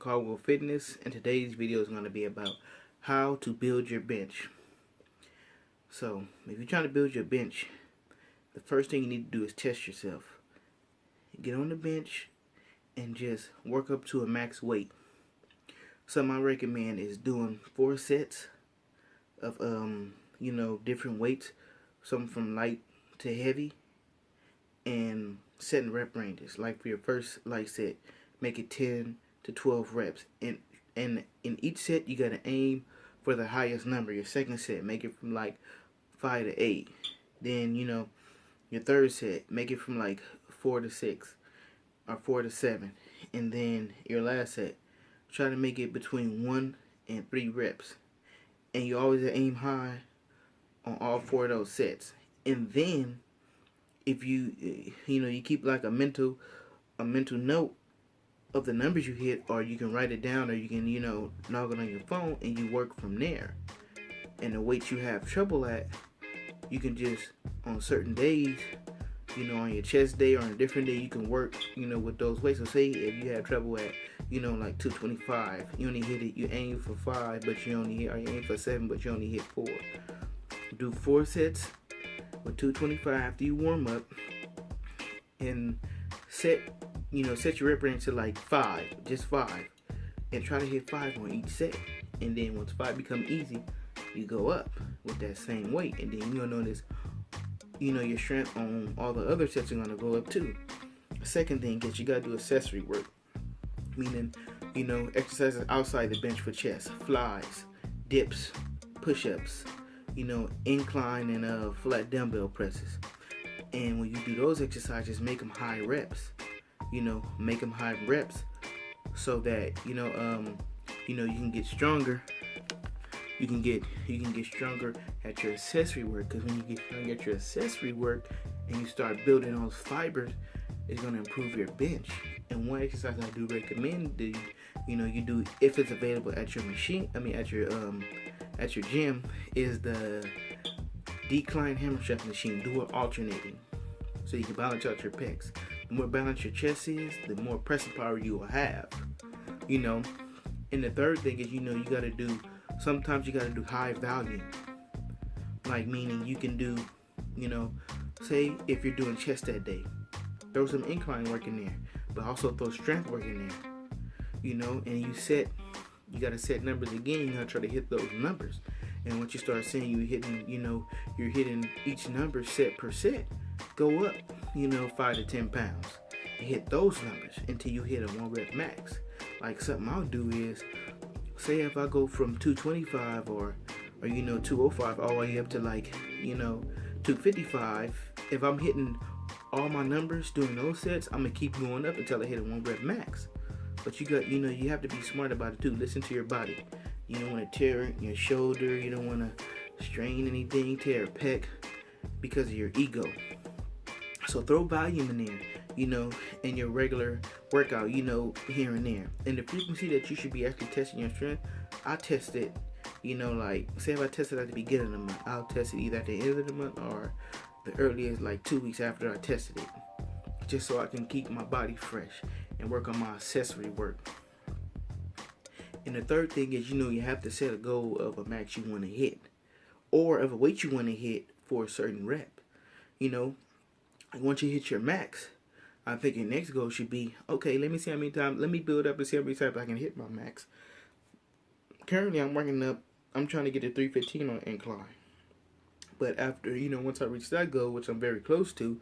Caldwell Fitness, and today's video is going to be about how to build your bench. So, if you're trying to build your bench, the first thing you need to do is test yourself. Get on the bench and just work up to a max weight. Something I recommend is doing 4 sets of different weights, some from light to heavy, and setting rep ranges. Like for your first light set, make it 10 to 12 reps, and in each set you gotta aim for the highest number. Your second set, make it from like 5 to 8. Then your third set, make it from like 4 to 6 or 4 to 7, and then your last set, try to make it between 1 and 3 reps, and you always aim high on all 4 of those sets. And then if you keep like a mental note of the numbers you hit, or you can write it down, or you can log it on your phone and you work from there. And the weights you have trouble at, you can just on certain days, on your chest day or on a different day, you can work with those weights. So say if you have trouble at like 225, you only hit it, you aim for 5 but you only hit, or you aim for 7 but you only hit 4. Do 4 sets with 225 after you warm up, and set your rep range to like 5, just 5, and try to hit 5 on each set. And then once 5 become easy, you go up with that same weight, and then you'll notice your strength on all the other sets are going to go up too. The second thing is you got to do accessory work, meaning exercises outside the bench for chest, flies, dips, push-ups, incline and flat dumbbell presses. And when you do those exercises, make them high reps. Make them high reps so that you can get stronger. You can get stronger at your accessory work, because when you get stronger at your accessory work and you start building those fibers, it's going to improve your bench. And one exercise I do recommend that you do, if it's available at your machine, at your gym, is the decline hammer strength machine. Do it alternating so you can balance out your pecs. The more balanced your chest is, the more pressing power you will have. And the third thing is sometimes you gotta do high volume. Like, meaning you can do, say if you're doing chest that day, throw some incline work in there, but also throw strength work in there. And you gotta set numbers again. You gotta try to hit those numbers. And once you start seeing you're hitting each number set per set, go up, 5 to 10 pounds, and hit those numbers until you hit a 1 rep max. Like, something I'll do is, say if I go from 225 or 205 all the way up to like 255, if I'm hitting all my numbers doing those sets, I'm gonna keep going up until I hit a 1 rep max. But you have to be smart about it too. Listen to your body. You don't want to tear your shoulder. You don't want to strain anything, tear a pec because of your ego. So throw volume in there, in your regular workout, here and there. And the frequency that you should be actually testing your strength, I test it, like, say if I test it at the beginning of the month, I'll test it either at the end of the month or the earliest, like 2 weeks after I tested it, just so I can keep my body fresh and work on my accessory work. And the third thing is, you have to set a goal of a max you want to hit, or of a weight you want to hit for a certain rep. Once you hit your max, I think your next goal should be, okay, let me see how many times, let me build up and see how many times I can hit my max. Currently, I'm trying to get to 315 on incline. But after, once I reach that goal, which I'm very close to,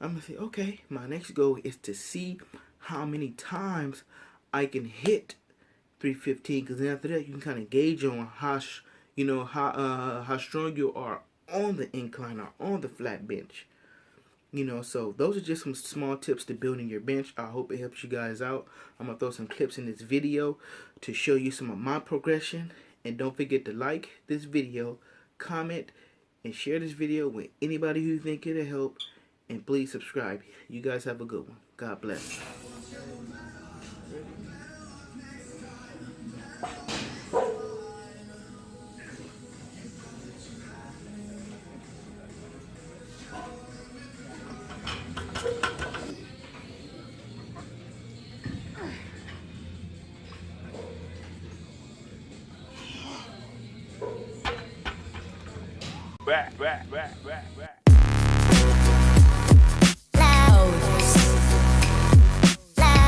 I'm going to say, okay, my next goal is to see how many times I can hit 315, because then after that, you can kind of gauge on how strong you are on the incline or on the flat bench. So those are just some small tips to building your bench. I hope it helps you guys out. I'm going to throw some clips in this video to show you some of my progression. And don't forget to like this video, comment, and share this video with anybody who you think it'll help. And please subscribe. You guys have a good one. God bless. back.